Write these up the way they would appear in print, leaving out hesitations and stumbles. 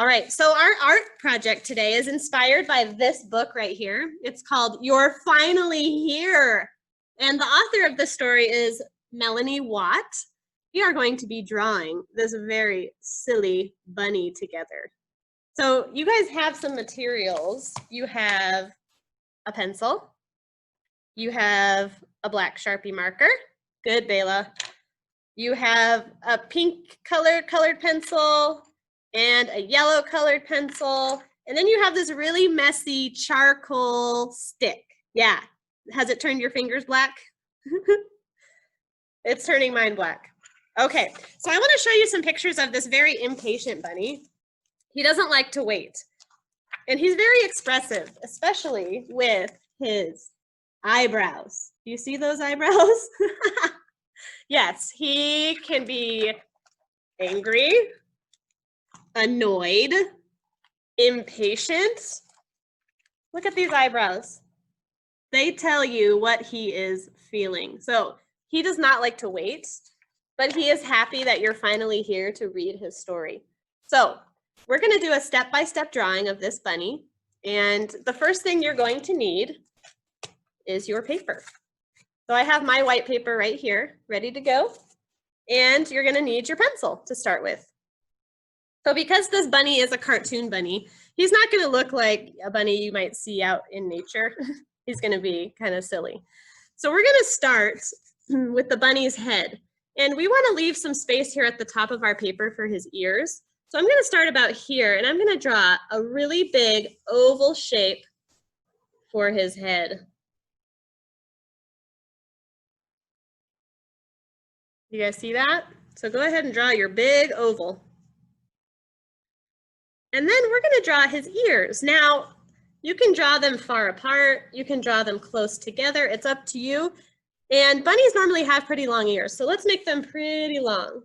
All right, so our art project today is inspired by this book right here. It's called You're Finally Here. And the author of the story is Melanie Watt. We are going to be drawing this very silly bunny together. So you guys have some materials. You have a pencil. You have a black Sharpie marker. Good, Bela. You have a pink colored pencil and a yellow colored pencil. And then you have this really messy charcoal stick. Yeah. Has it turned your fingers black? It's turning mine black. Okay, so I want to show you some pictures of this very impatient bunny. He doesn't like to wait. And he's very expressive, especially with his eyebrows. Do you see those eyebrows? Yes, he can be angry, annoyed, impatient. Look at these eyebrows. They tell you what he is feeling. So he does not like to wait, but he is happy that you're finally here to read his story. So we're going to do a step-by-step drawing of this bunny. And the first thing you're going to need is your paper. So I have my white paper right here, ready to go. And you're going to need your pencil to start with. So because this bunny is a cartoon bunny, he's not going to look like a bunny you might see out in nature. He's going to be kind of silly. So we're going to start with the bunny's head. And we want to leave some space here at the top of our paper for his ears. So I'm going to start about here, and I'm going to draw a really big oval shape for his head. You guys see that? So go ahead and draw your big oval. And then we're going to draw his ears. Now, you can draw them far apart. You can draw them close together. It's up to you. And bunnies normally have pretty long ears, so let's make them pretty long.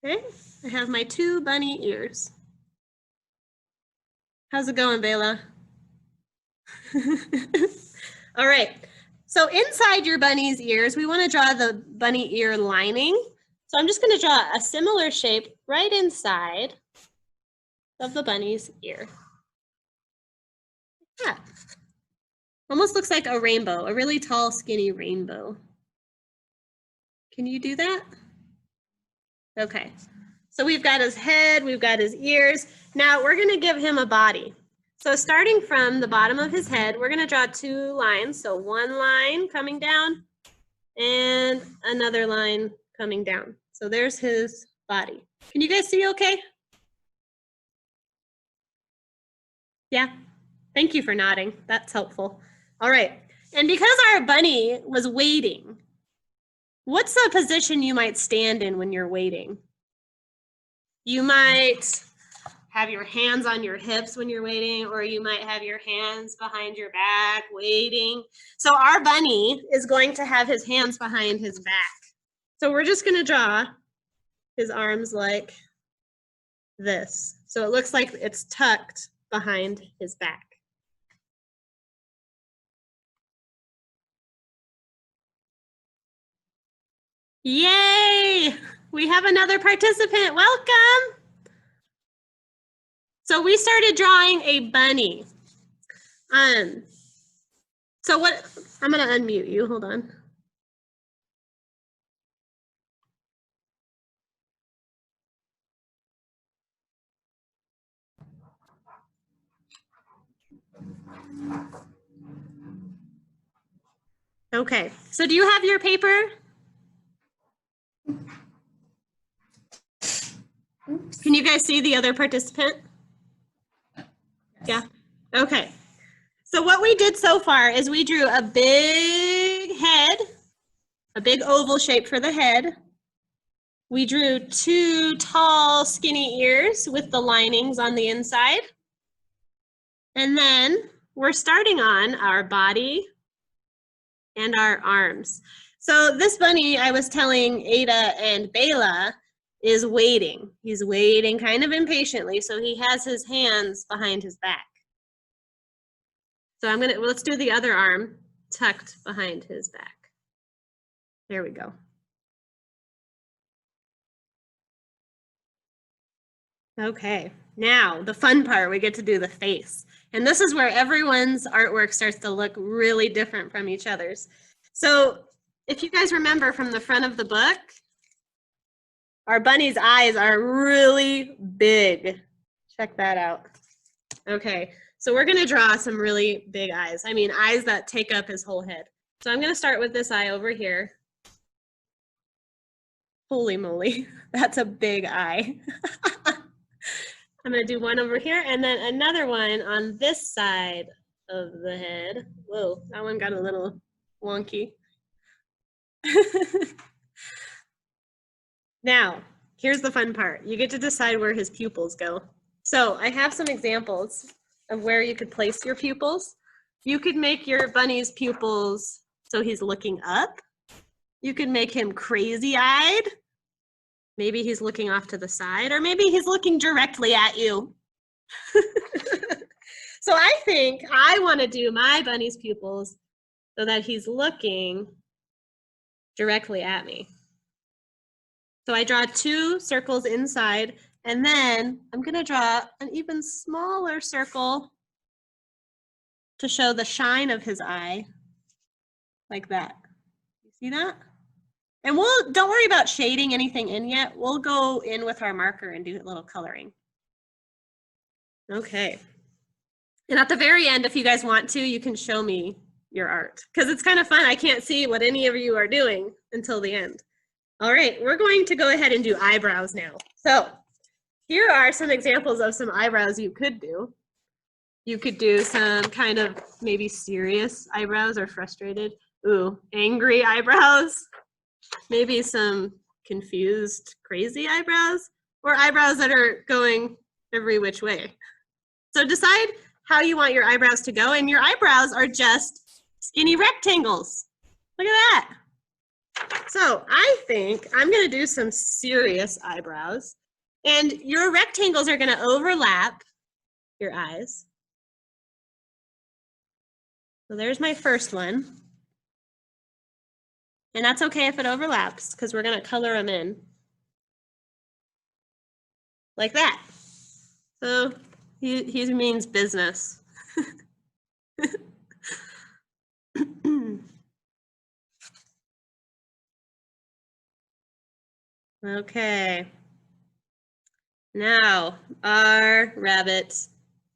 Okay, I have my 2 bunny ears. How's it going, Bela? All right, so inside your bunny's ears, we want to draw the bunny ear lining. So I'm just going to draw a similar shape right inside of the bunny's ear. Yeah. Almost looks like a rainbow, a really tall, skinny rainbow. Can you do that? Okay. So we've got his head, we've got his ears. Now we're going to give him a body. So starting from the bottom of his head, we're going to draw 2 lines. So one line coming down and another line coming down. So there's his body. Can you guys see okay? Yeah. Thank you for nodding. That's helpful. All right. And because our bunny was waiting, what's the position you might stand in when you're waiting? You might have your hands on your hips when you're waiting, or you might have your hands behind your back waiting. So our bunny is going to have his hands behind his back. So we're just going to draw his arms like this. So it looks like it's tucked behind his back. Yay! We have another participant. Welcome! So we started drawing a bunny. So what, I'm gonna unmute you, hold on. Okay, so do you have your paper? Can you guys see the other participant? Yeah, okay. So what we did so far is we drew a big head, a big oval shape for the head. We drew 2 tall, skinny ears with the linings on the inside. And then we're starting on our body and our arms. So this bunny, I was telling Ada and Bela, is waiting. He's waiting kind of impatiently, so he has his hands behind his back. So let's do the other arm tucked behind his back. There we go. Okay, now the fun part, we get to do the face. And this is where everyone's artwork starts to look really different from each other's. So if you guys remember from the front of the book, our bunny's eyes are really big. Check that out. Okay, so we're gonna draw some really big eyes. I mean, eyes that take up his whole head. So I'm gonna start with this eye over here. Holy moly, that's a big eye. I'm gonna do one over here and then another one on this side of the head. Whoa, that one got a little wonky. Now, here's the fun part. You get to decide where his pupils go. So I have some examples of where you could place your pupils. You could make your bunny's pupils so he's looking up. You could make him crazy-eyed. Maybe he's looking off to the side, or maybe he's looking directly at you. So I think I want to do my bunny's pupils so that he's looking directly at me. So I draw 2 circles inside, and then I'm going to draw an even smaller circle to show the shine of his eye, like that. You see that? And don't worry about shading anything in yet. We'll go in with our marker and do a little coloring. Okay. And at the very end, if you guys want to, you can show me your art, because it's kind of fun. I can't see what any of you are doing until the end. All right, we're going to go ahead and do eyebrows now. So here are some examples of some eyebrows you could do. You could do some kind of maybe serious eyebrows or frustrated. Ooh, angry eyebrows. Maybe some confused, crazy eyebrows, or eyebrows that are going every which way. So decide how you want your eyebrows to go, and your eyebrows are just skinny rectangles. Look at that. So I think I'm gonna do some serious eyebrows, and your rectangles are gonna overlap your eyes. So there's my first one. And that's okay if it overlaps, because we're gonna color them in. Like that. So he means business. Okay. Now, our rabbit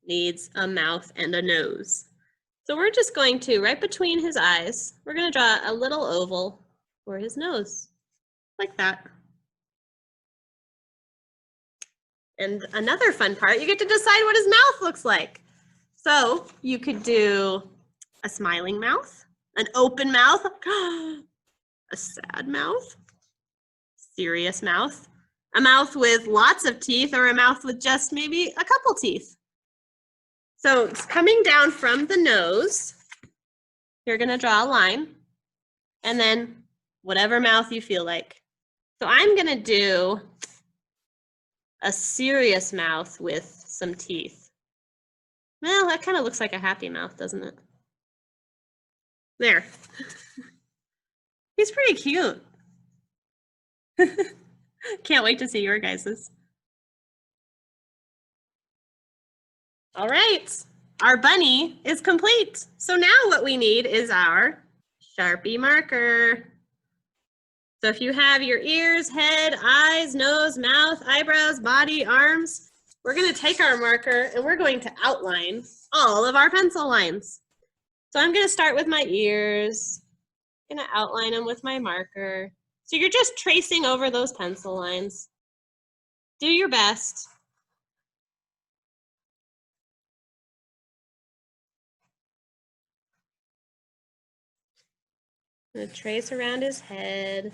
needs a mouth and a nose. So we're just going to, right between his eyes, we're going to draw a little oval for his nose, like that. And another fun part, you get to decide what his mouth looks like. So you could do a smiling mouth, an open mouth, a sad mouth, serious mouth, a mouth with lots of teeth, or a mouth with just maybe a couple teeth. So it's coming down from the nose. You're going to draw a line, and then whatever mouth you feel like. So I'm going to do a serious mouth with some teeth. Well, that kind of looks like a happy mouth, doesn't it? There. He's pretty cute. Can't wait to see your guys's. All right, our bunny is complete. So now what we need is our Sharpie marker. So if you have your ears, head, eyes, nose, mouth, eyebrows, body, arms, we're going to take our marker and we're going to outline all of our pencil lines. So I'm going to start with my ears. I'm going to outline them with my marker. So you're just tracing over those pencil lines. Do your best. I'm going to trace around his head.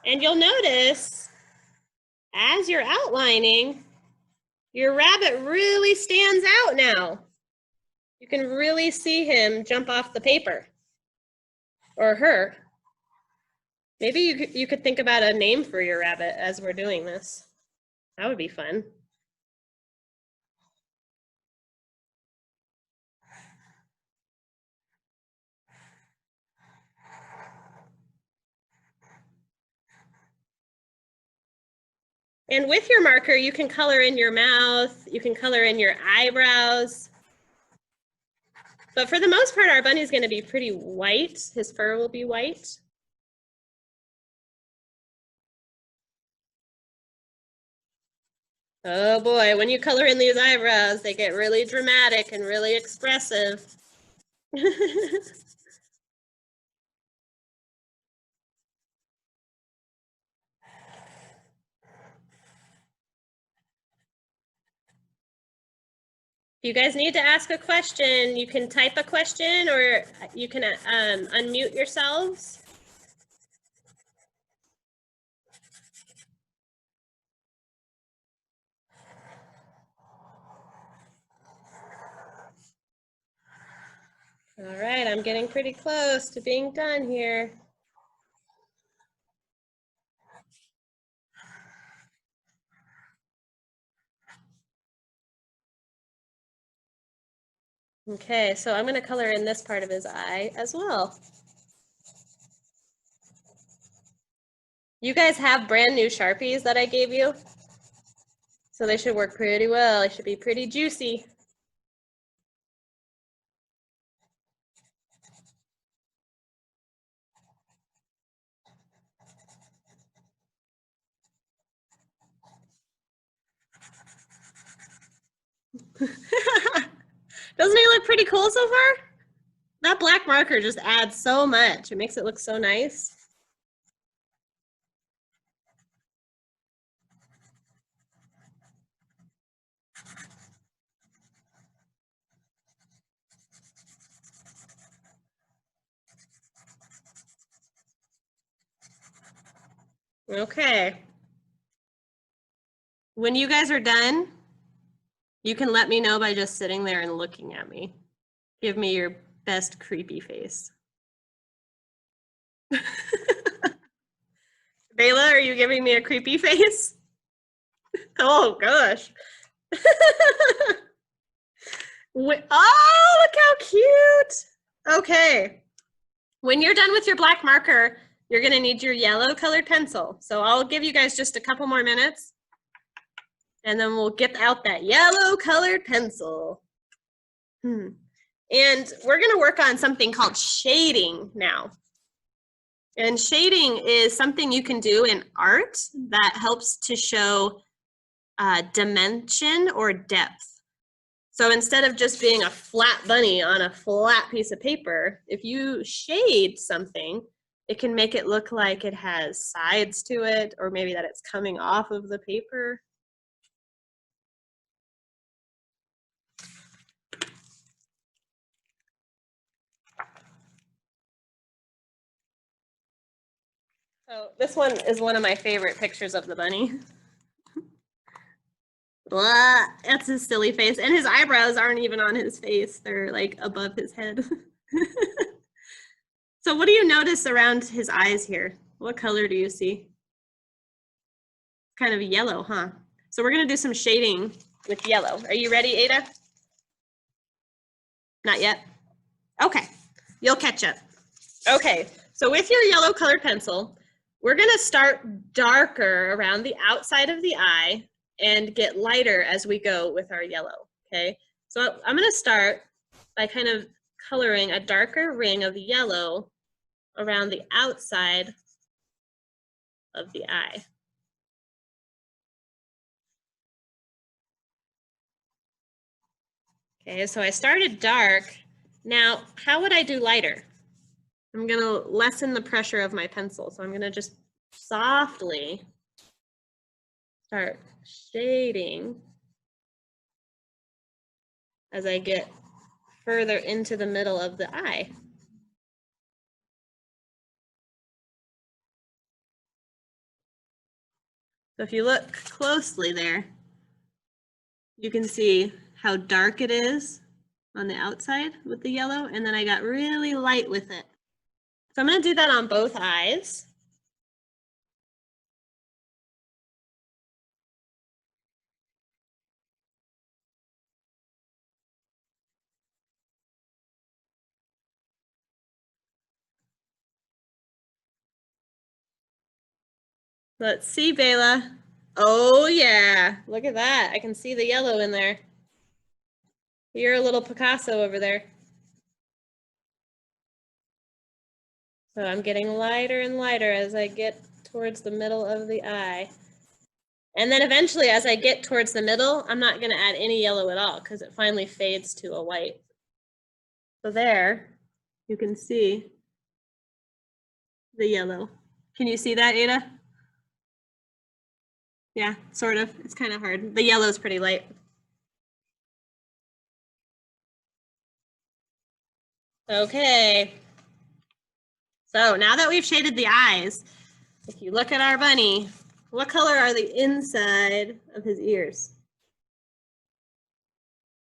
And you'll notice, as you're outlining, your rabbit really stands out now. You can really see him jump off the paper, or her. Maybe you could think about a name for your rabbit as we're doing this. That would be fun. And with your marker, you can color in your mouth, you can color in your eyebrows. But for the most part, our bunny's gonna be pretty white. His fur will be white. Oh boy, when you color in these eyebrows, they get really dramatic and really expressive. If you guys need to ask a question, you can type a question or you can unmute yourselves. All right, I'm getting pretty close to being done here. Okay, so I'm going to color in this part of his eye as well. You guys have brand new Sharpies that I gave you, so they should work pretty well. They should be pretty juicy. Doesn't he look pretty cool so far? That black marker just adds so much. It makes it look so nice. Okay. When you guys are done, you can let me know by just sitting there and looking at me. Give me your best creepy face. Bayla, are you giving me a creepy face? Oh gosh. Oh, look how cute. Okay. When you're done with your black marker, you're gonna need your yellow colored pencil. So I'll give you guys just a couple more minutes and then we'll get out that yellow colored pencil. And we're gonna work on something called shading now. And shading is something you can do in art that helps to show dimension or depth. So instead of just being a flat bunny on a flat piece of paper, if you shade something, it can make it look like it has sides to it, or maybe that it's coming off of the paper. So this one is one of my favorite pictures of the bunny. Blah, that's his silly face. And his eyebrows aren't even on his face. They're like above his head. So what do you notice around his eyes here? What color do you see? Kind of yellow, huh? So we're gonna do some shading with yellow. Are you ready, Ada? Not yet? Okay, you'll catch up. Okay, so with your yellow colored pencil, we're gonna start darker around the outside of the eye and get lighter as we go with our yellow, okay? So I'm gonna start by kind of coloring a darker ring of yellow around the outside of the eye. Okay, so I started dark. Now, how would I do lighter? I'm gonna lessen the pressure of my pencil. So I'm gonna just softly start shading as I get further into the middle of the eye. So if you look closely there, you can see how dark it is on the outside with the yellow, and then I got really light with it. So I'm gonna do that on both eyes. Let's see, Bayla. Oh yeah, look at that. I can see the yellow in there. You're a little Picasso over there. So I'm getting lighter and lighter as I get towards the middle of the eye. And then eventually, as I get towards the middle, I'm not going to add any yellow at all because it finally fades to a white. So there, you can see the yellow. Can you see that, Ada? Yeah, sort of. It's kind of hard. The yellow is pretty light. Okay. So now that we've shaded the eyes, if you look at our bunny, what color are the inside of his ears?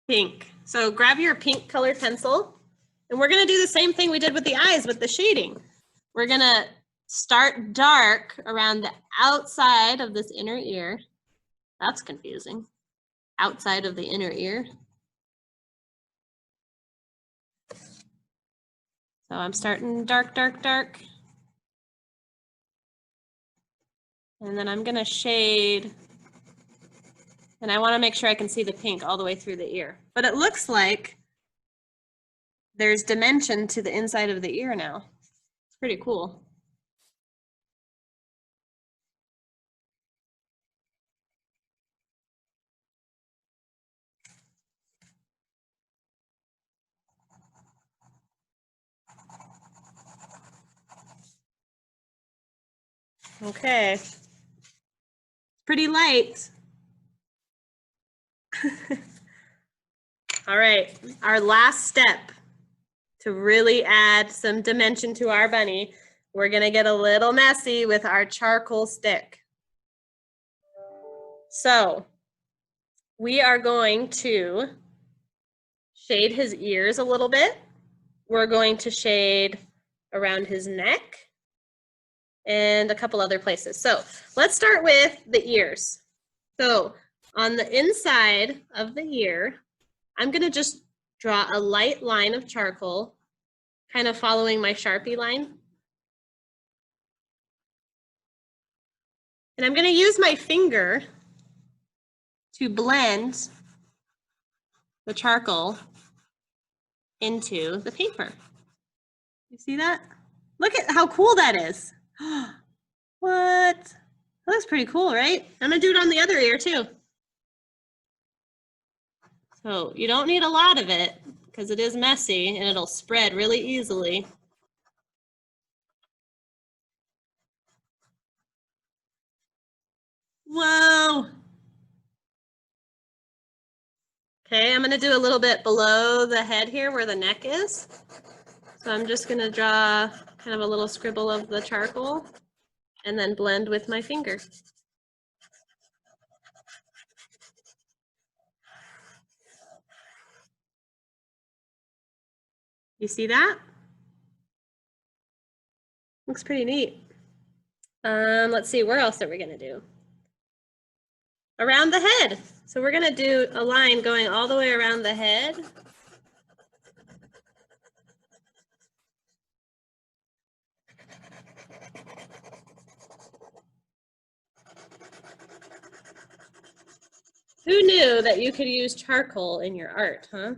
Pink. So grab your pink colored pencil, and we're going to do the same thing we did with the eyes with the shading. We're going to start dark around the outside of this inner ear. That's confusing. Outside of the inner ear. So I'm starting dark, dark, dark. And then I'm going to shade. And I want to make sure I can see the pink all the way through the ear. But it looks like there's dimension to the inside of the ear now. It's pretty cool. Okay. Pretty light. All right, our last step to really add some dimension to our bunny, we're gonna get a little messy with our charcoal stick. So we are going to shade his ears a little bit. We're going to shade around his neck and a couple other places. So let's start with the ears. So on the inside of the ear, I'm gonna just draw a light line of charcoal, kind of following my Sharpie line. And I'm gonna use my finger to blend the charcoal into the paper. You see that? Look at how cool that is. What? That looks pretty cool, right? I'm gonna do it on the other ear too. So you don't need a lot of it because it is messy and it'll spread really easily. Whoa. Okay, I'm gonna do a little bit below the head here where the neck is. So I'm just gonna draw kind of a little scribble of the charcoal and then blend with my finger. You see that? Looks pretty neat. Let's see, where else are we gonna do? Around the head. So we're gonna do a line going all the way around the head. Who knew that you could use charcoal in your art, huh?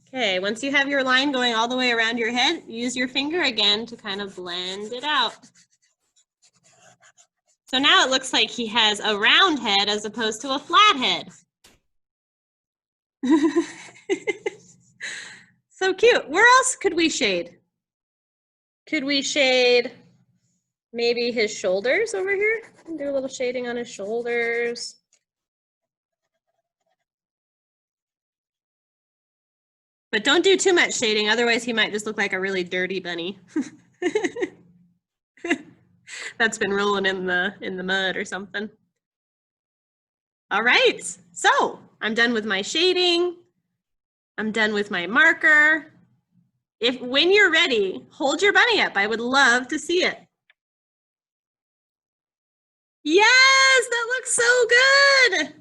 Okay, once you have your line going all the way around your head, use your finger again to kind of blend it out. So now it looks like he has a round head as opposed to a flat head. So cute. Where else could we shade? Could we shade maybe his shoulders over here? Do a little shading on his shoulders. But don't do too much shading, otherwise he might just look like a really dirty bunny. That's been rolling in the mud or something. All right, so I'm done with my shading. I'm done with my marker. When you're ready, hold your bunny up. I would love to see it. Yes, that looks so good.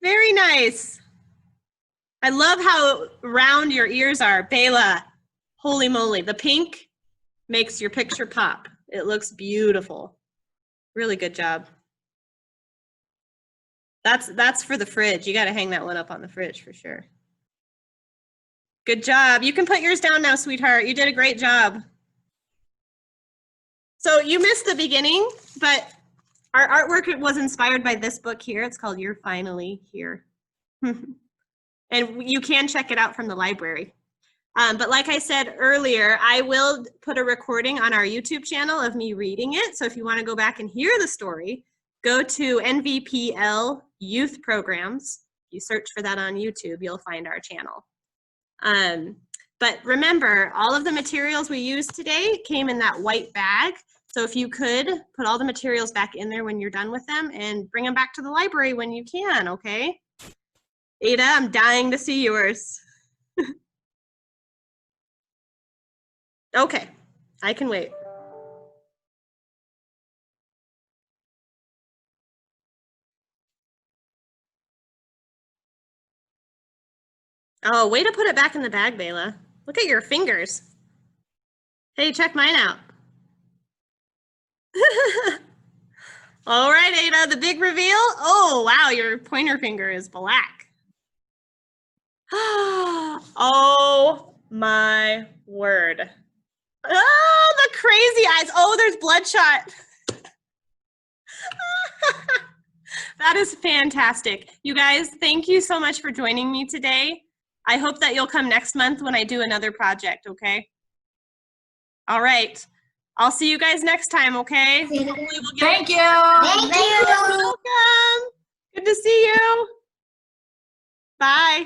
Very nice. I love how round your ears are. Bela, holy moly, the pink makes your picture pop. It looks beautiful. Really good job. That's for the fridge. You got to hang that one up on the fridge for sure. Good job. You can put yours down now, sweetheart. You did a great job. So you missed the beginning, but our artwork was inspired by this book here. It's called You're Finally Here. And you can check it out from the library. But like I said earlier, I will put a recording on our YouTube channel of me reading it. So if you want to go back and hear the story, go to NVPL Youth Programs. You search for that on YouTube, you'll find our channel. But remember, all of the materials we used today came in that white bag. So if you could put all the materials back in there when you're done with them and bring them back to the library when you can, okay? Ada, I'm dying to see yours. Okay, I can wait. Oh, way to put it back in the bag, Bayla. Look at your fingers. Hey, check mine out. All right, Ada, the big reveal. Oh, wow, your pointer finger is black. Oh my word. Oh, the crazy eyes. Oh, there's bloodshot. That is fantastic. You guys, thank you so much for joining me today. I hope that you'll come next month when I do another project, okay? All right. I'll see you guys next time, okay? Thank you. Thank you. You're welcome. Good to see you. Bye.